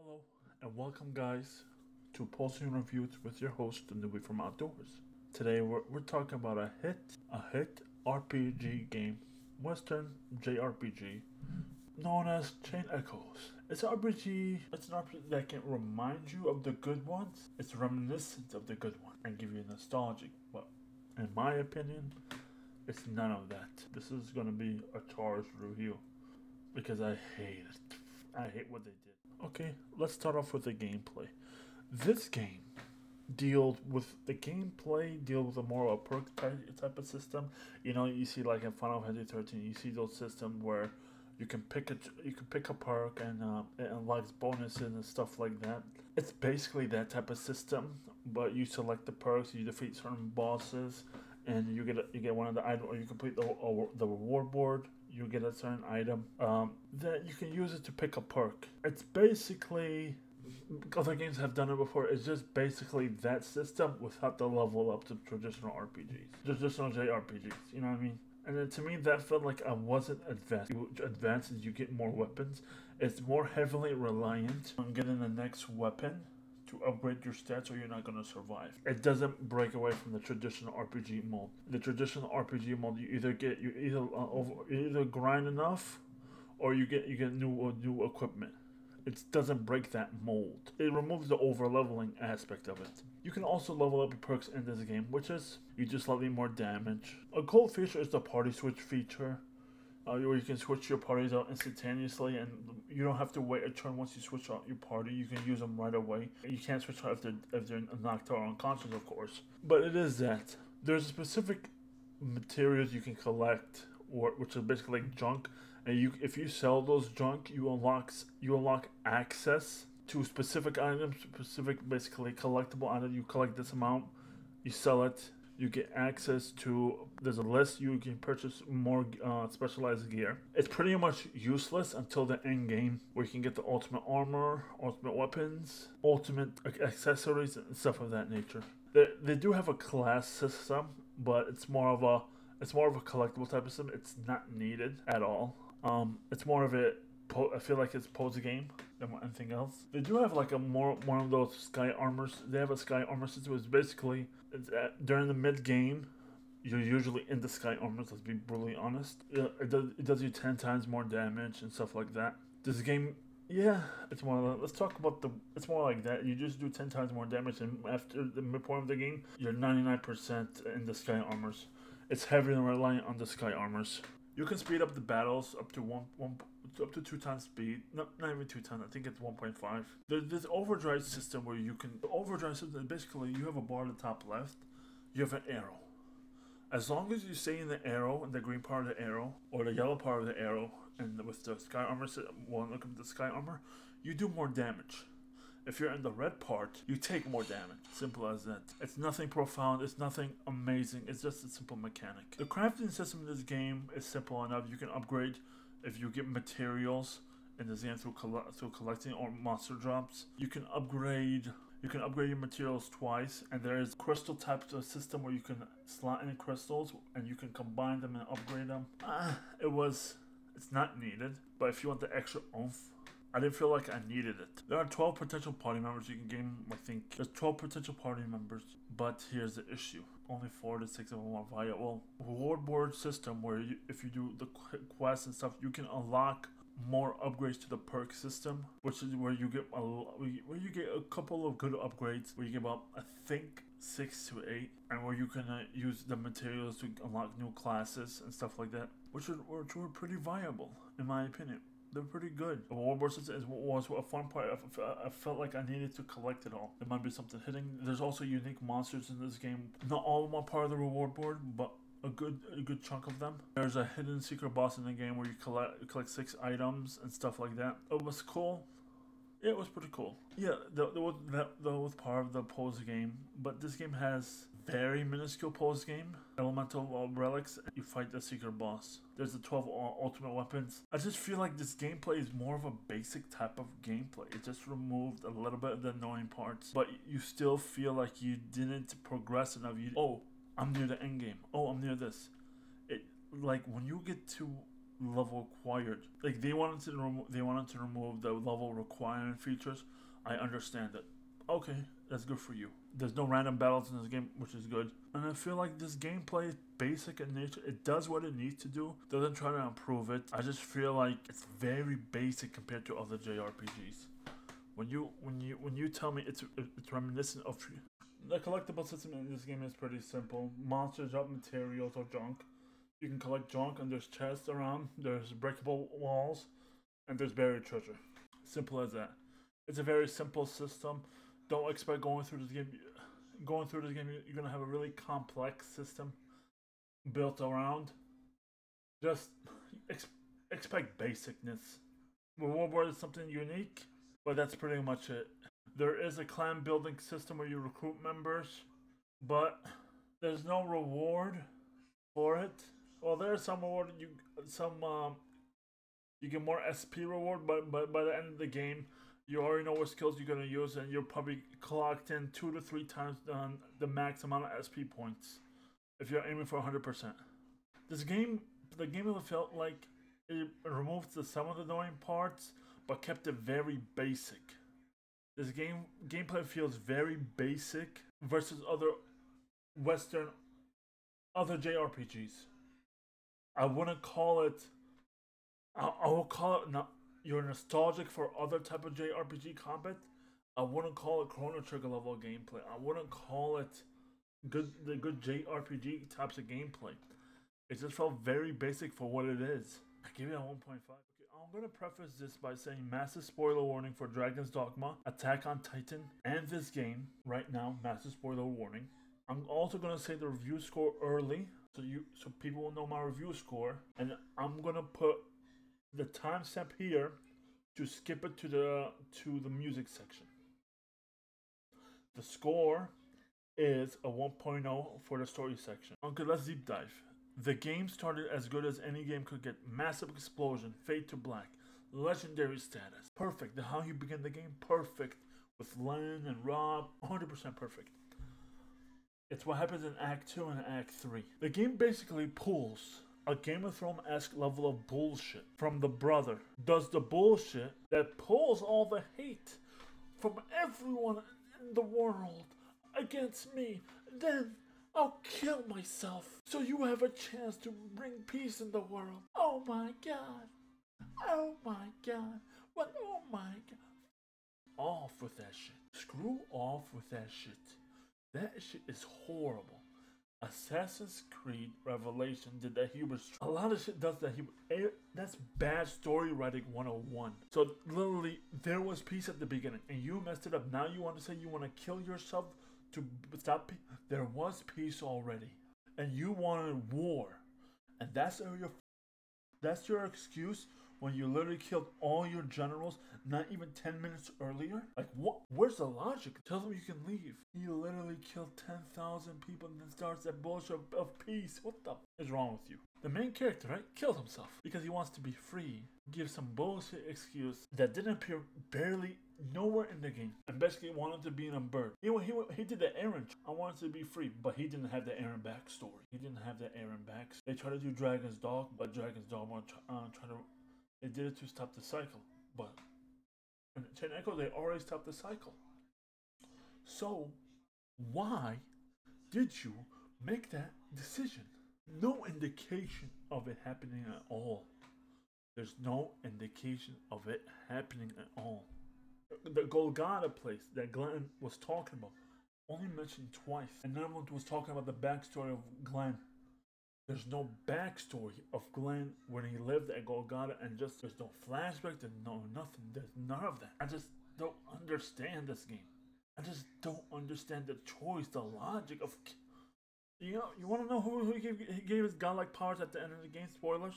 Hello and welcome, guys, to Posting Reviews with your host, the newbie from Outdoors. Today we're talking about a hit RPG game, Western JRPG, known as Chain Echoes. It's an RPG. It's an RPG that can remind you of the good ones. It's reminiscent of the good ones and give you nostalgic. But in my opinion, it's none of that. This is gonna be a charged review because I hate it. I hate what they did. Okay, let's start off with the gameplay. This game deals with a more of a perk type of system. You know, you see like in Final Fantasy 13, you see those systems where you can pick a perk and it unlocks bonuses and stuff like that. It's basically that type of system, but you select the perks, you defeat certain bosses, and you get one of the items, or you complete the reward board. You get a certain item that you can use it to pick a perk. It's basically, other games have done it before. It's just basically that system without the level up to traditional RPGs, traditional JRPGs. You know what I mean? And then to me, that felt like I wasn't advanced. You advance as you get more weapons. It's more heavily reliant on getting the next weapon to upgrade your stats, or you're not gonna survive. It doesn't break away from the traditional RPG mode. The traditional RPG mode, you either grind enough, or you get new equipment. It doesn't break that mold. It removes the over leveling aspect of it. You can also level up your perks in this game, which is you do slightly more damage. A cool feature is the party switch feature. Where you can switch your parties out instantaneously, and you don't have to wait a turn once you switch out your party. You can use them right away. You can't switch out if they're knocked out or unconscious, of course. But it is that there's specific materials you can collect, which is basically like junk, and if you sell those junk, you unlock access to specific items, basically collectible items. You collect this amount, you sell it. You get access to, there's a list, you can purchase more specialized gear. It's pretty much useless until the end game, where you can get the ultimate armor, ultimate weapons, ultimate accessories, and stuff of that nature. They do have a class system, but it's more of a collectible type of system. It's not needed at all. It's more of I feel like it's post game than anything else. They do have like one of those sky armors. They have a sky armor system. It's basically during the mid game, you're usually in the sky armors. Let's be brutally honest. It does you 10 times more damage and stuff like that. This game, yeah, it's more. Let's talk about It's more like that. You just do 10 times more damage, and after the midpoint of the game, you're 99% in the sky armors. It's heavily reliant on the sky armors. You can speed up the battles up to 2 times speed. No, not even 2 times. I think it's 1.5. There's this overdrive system where the overdrive system, basically you have a bar at the top left. You have an arrow. As long as you stay in the arrow, in the green part of the arrow, or the yellow part of the arrow, and with the sky armor, look at the sky armor, you do more damage. If you're in the red part, you take more damage. Simple as that. It's nothing profound. It's nothing amazing. It's just a simple mechanic. The crafting system in this game is simple enough. You can upgrade if you get materials in this game through collecting or monster drops. You can upgrade your materials twice, and there is crystal type of system where you can slot in crystals and you can combine them and upgrade them. It's not needed, but if you want the extra oomph, I didn't feel like I needed it. There are 12 potential party members you can game. I think there's 12 potential party members, but here's the issue. Only 4 to 6 of them are viable. Reward board system where if you do the quests and stuff, you can unlock more upgrades to the perk system, which is where you get a couple of good upgrades, where you get about, I think, 6 to 8, and where you can use the materials to unlock new classes and stuff like that, which were pretty viable in my opinion. They're pretty good. The reward board system was a fun part. I felt like I needed to collect it all. There might be something hidden. There's also unique monsters in this game. Not all of them are part of the reward board, but a good chunk of them. There's a hidden secret boss in the game where you collect 6 items and stuff like that. It was cool. Yeah, it was pretty cool. Yeah, that was part of the post game. But this game has very minuscule post game. Elemental relics. You fight the secret boss. There's the 12 ultimate weapons. I just feel like this gameplay is more of a basic type of gameplay. It just removed a little bit of the annoying parts, but you still feel like you didn't progress enough. I'm near the end game. Oh, I'm near this. It, like when you get to level required. Like they wanted to remove the level requirement features. I understand it. Okay, that's good for you. There's no random battles in this game, which is good. And I feel like this gameplay is basic in nature. It does what it needs to do. Doesn't try to improve it. I just feel like it's very basic compared to other JRPGs. When you tell me it's reminiscent of the collectible system in this game is pretty simple. Monsters drop materials or junk. You can collect junk and there's chests around. There's breakable walls, and there's buried treasure. Simple as that. It's a very simple system. Don't expect going through this game. You're gonna have a really complex system built around. Just ex- expect basicness. Reward is something unique, but that's pretty much it. There is a clan building system where you recruit members, but there's no reward for it. Well, there's some reward. You get more SP reward, but by the end of the game, you already know what skills you're gonna use, and you're probably clocked in 2 to 3 times the max amount of SP points if you're aiming for 100%. The game felt like it removed some of the annoying parts, but kept it very basic. This gameplay feels very basic versus Western other JRPGs. I wouldn't call it. I will call it not. You're nostalgic for other type of JRPG combat. I wouldn't call it Chrono Trigger level gameplay. I wouldn't call it the good JRPG types of gameplay. It just felt very basic for what it is. I give it a 1.5. Okay, I'm gonna preface this by saying massive spoiler warning for Dragon's Dogma, Attack on Titan, and this game right now. Massive spoiler warning. I'm also gonna say the review score early, so people will know my review score, and I'm gonna put the timestamp here to skip it to the music section. The score is a 1.0 for the story section. Okay, let's deep dive. The game started as good as any game could get. Massive explosion, fade to black, legendary status. Perfect. How you begin the game, perfect. With Len and Rob, 100% perfect. It's what happens in Act 2 and Act 3. The game basically pulls a Game of Thrones-esque level of bullshit from the brother. Does the bullshit that pulls all the hate from everyone in the world against me. Then I'll kill myself so you have a chance to bring peace in the world. Oh my god. Oh my god. What? Oh my god. Off with that shit. Screw off with that shit. That shit is horrible. Assassin's Creed Revelation did that hubris. A lot of shit does that hubris. That's bad story writing 101. So literally, there was peace at the beginning, and you messed it up. Now you want to say you want to kill yourself to stop peace? There was peace already, and you wanted war, and that's your excuse when you literally killed all your generals not even 10 minutes earlier? Like, what? Where's the logic? Tell them you can leave. He literally killed 10,000 people and then starts that bullshit of peace. What the is wrong with you? The main character, right, killed himself because he wants to be free. Gives some bullshit excuse that didn't appear barely nowhere in the game, and basically wanted to be in a bird. He did the errand. I wanted to be free, but he didn't have the Aaron backstory. He didn't have the Aaron back. They tried to do Dragon's Dog, but Dragon's Dog want to try to. They did it to stop the cycle, but in Chain Echo they already stopped the cycle. So why did you make that decision? No indication of it happening at all. There's no indication of it happening at all. The Golgotha place that Glenn was talking about only mentioned twice, and no one was talking about the backstory of Glenn. There's no backstory of Glenn when he lived at Golgotha, and just there's no flashback, there's no nothing, there's none of that. I just don't understand this game. I just don't understand the choice, the logic of. You want to know who he gave his godlike powers at the end of the game? Spoilers.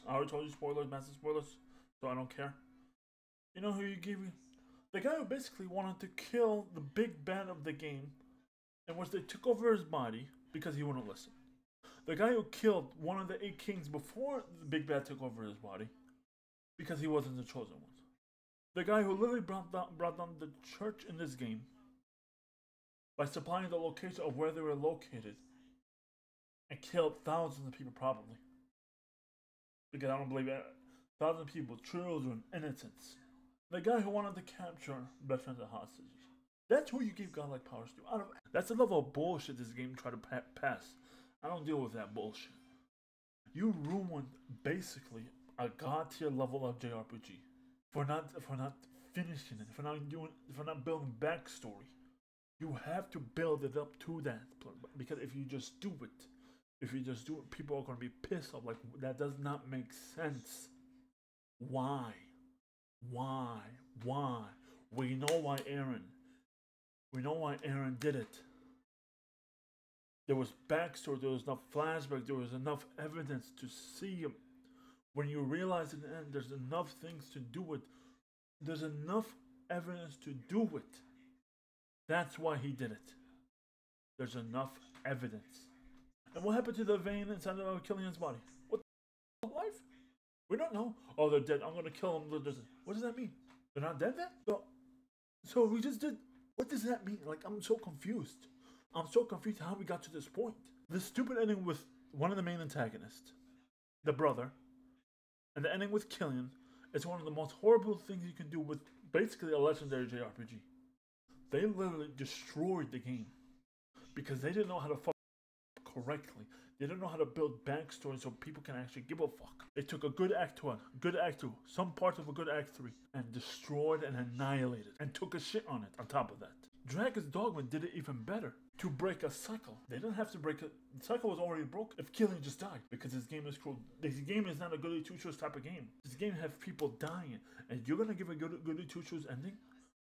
I already told you spoilers, massive spoilers, so I don't care. You know who you gave me? The guy who basically wanted to kill the big bad of the game, in which they took over his body because he wouldn't listen. The guy who killed one of the 8 kings before the big bad took over his body because he wasn't the chosen one. The guy who literally brought down the church in this game by supplying the location of where they were located and killed thousands of people probably because I don't believe it. 1,000 people, children, innocents. The guy who wanted to capture best friends and hostages. That's who you give godlike powers to. That's the level of bullshit this game tried to pass. I don't deal with that bullshit. You ruined basically a god tier level of JRPG for not finishing it, for not building backstory. You have to build it up to that, because if you just do it, people are gonna be pissed off. Like, that does not make sense. Why? We know why Aaron. We know why Aaron did it. There was backstory, there was enough flashback, there was enough evidence to see him. When you realize in the end there's enough things to do it, there's enough evidence to do it. That's why he did it. There's enough evidence. And what happened to the vein inside of Killian's body? What the life? We don't know. Oh, they're dead. I'm gonna kill them. What does that mean? They're not dead then? So we just did. What does that mean? Like, I'm so confused. I'm so confused how we got to this point. The stupid ending with one of the main antagonists, the brother, and the ending with Killian is one of the most horrible things you can do with basically a legendary JRPG. They literally destroyed the game because they didn't know how to fuck correctly. They didn't know how to build backstory so people can actually give a fuck. They took a good Act 1, good Act 2, some parts of a good Act 3, and destroyed and annihilated, and took a shit on it on top of that. Dragon's Dogma did it even better. To break a cycle. They didn't have to break it. The cycle was already broken if Killian just died. Because this game is cruel. This game is not a goody two-shoes type of game. This game has people dying. And you're going to give a goody two-shoes ending?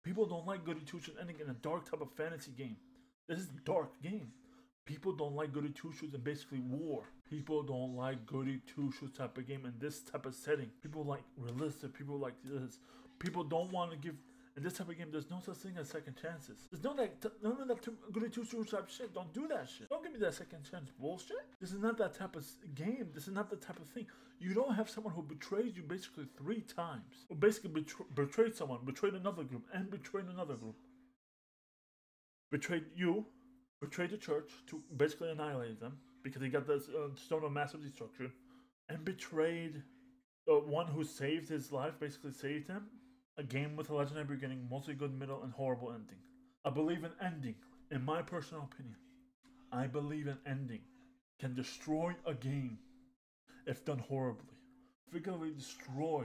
People don't like goody two-shoes ending in a dark type of fantasy game. This is a dark game. People don't like goody two-shoes and basically war. People don't like goody two-shoes type of game in this type of setting. People like realistic. People like this. People don't want to give... In this type of game, there's no such thing as second chances. There's none of that goody two-shoes type shit. Don't do that shit. Don't give me that second chance bullshit. This is not that type of game. This is not the type of thing. You don't have someone who betrays you basically 3 times. Or basically betrayed someone, betrayed another group, and betrayed another group. Betrayed you, betrayed the church to basically annihilate them because he got the stone of massive destruction, and betrayed one who saved his life, basically saved him. A game with a legendary beginning, mostly good middle, and horrible ending. I believe an ending, in my personal opinion, I believe an ending can destroy a game if done horribly. Figuratively destroy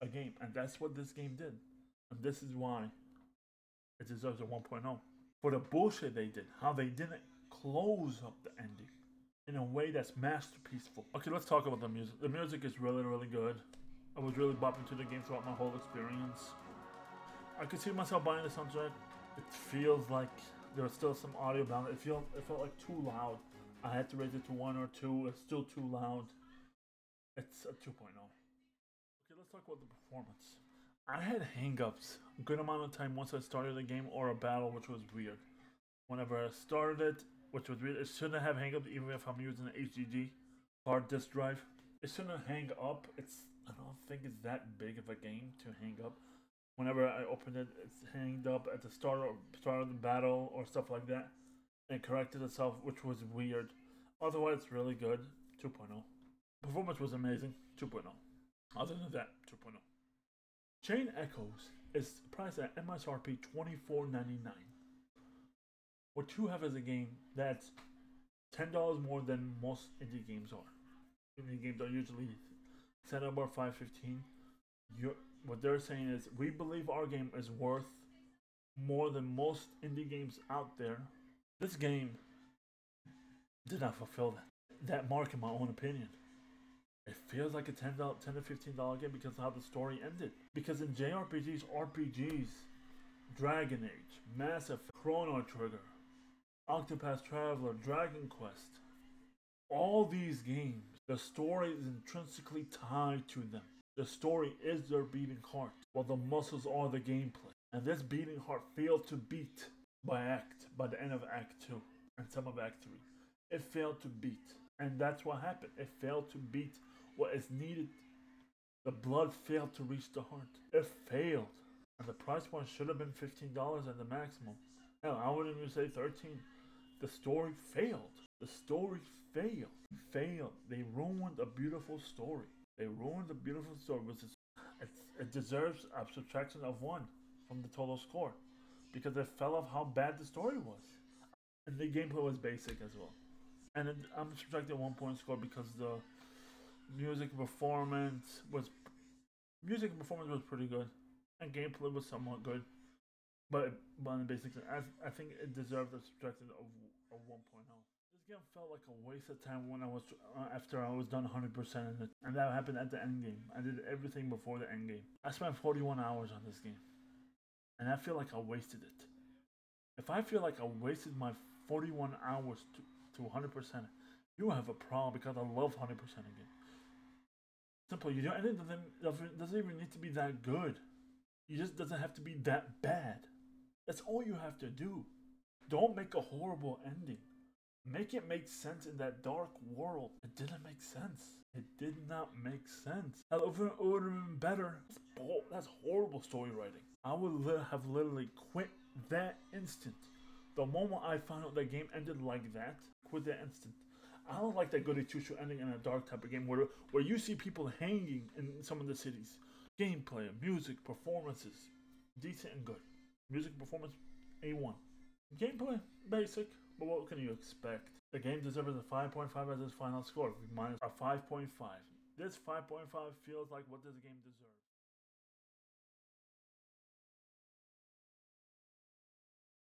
a game, and that's what this game did. And this is why it deserves a 1.0. For the bullshit they did, how they didn't close up the ending in a way that's masterpieceful. Okay, let's talk about the music. The music is really, really good. I was really bopping to the game throughout my whole experience. I could see myself buying the soundtrack. It feels like there was still some audio bound. It felt like too loud. I had to raise it to 1 or 2. It's still too loud. It's a 2.0. Okay, let's talk about the performance. I had hang-ups a good amount of time once I started a game or a battle, which was weird. Whenever I started it, which was weird, it shouldn't have hang-ups even if I'm using an HDD hard disk drive. It shouldn't hang up. I don't think it's that big of a game to hang up. Whenever I opened it, it's hanged up at the start of the battle or stuff like that. And corrected itself, which was weird. Otherwise, it's really good. 2.0. Performance was amazing. 2.0. Other than that, 2.0. Chain Echoes is priced at MSRP $24.99. What you have is a game that's $10 more than most indie games are. Indie games are usually set up about $5.15. What they're saying is, we believe our game is worth more than most indie games out there. This game did not fulfill that mark in my own opinion. It feels like a $10 to $15 game because of how the story ended. Because in JRPGs, RPGs, Dragon Age, Mass Effect, Chrono Trigger, Octopath Traveler, Dragon Quest, all these games, the story is intrinsically tied to them. The story is their beating heart, while the muscles are the gameplay. And this beating heart failed to beat by the end of Act 2 and some of Act 3. It failed to beat. And that's what happened. It failed to beat what is needed. The blood failed to reach the heart. It failed. And the price point should have been $15 at the maximum. Hell, I wouldn't even say $13. The story failed. The story failed. They ruined a beautiful story. It deserves a subtraction of 1 from the total score because it fell off how bad the story was. And the gameplay was basic as well. And I'm subtracting 1 point score because the music performance was pretty good, and gameplay was somewhat good. But in basic, I think it deserved a subtraction of 1.0. This game felt like a waste of time when I was after I was done 100% in it, and that happened at the end game. I did everything before the end game. I spent 41 hours on this game, and I feel like I wasted it. If I feel like I wasted my 41 hours to 100%, you have a problem because I love 100% again. Simple, you don't, and it doesn't even need to be that good. It just doesn't have to be that bad. That's all you have to do. Don't make a horrible ending. Make it make sense in that dark world. It didn't make sense. It did not make sense. It would have been better. That's horrible story writing. I would have literally quit that instant. The moment I found out the game ended like that, quit that instant. I don't like that goody two-shoe ending in a dark type of game where you see people hanging in some of the cities. Gameplay, music, performances, decent and good. Music performance, A1. Gameplay, basic, but what can you expect? The game deserves a 5.5 as its final score, minus a 5.5. This 5.5 feels like what this game deserves.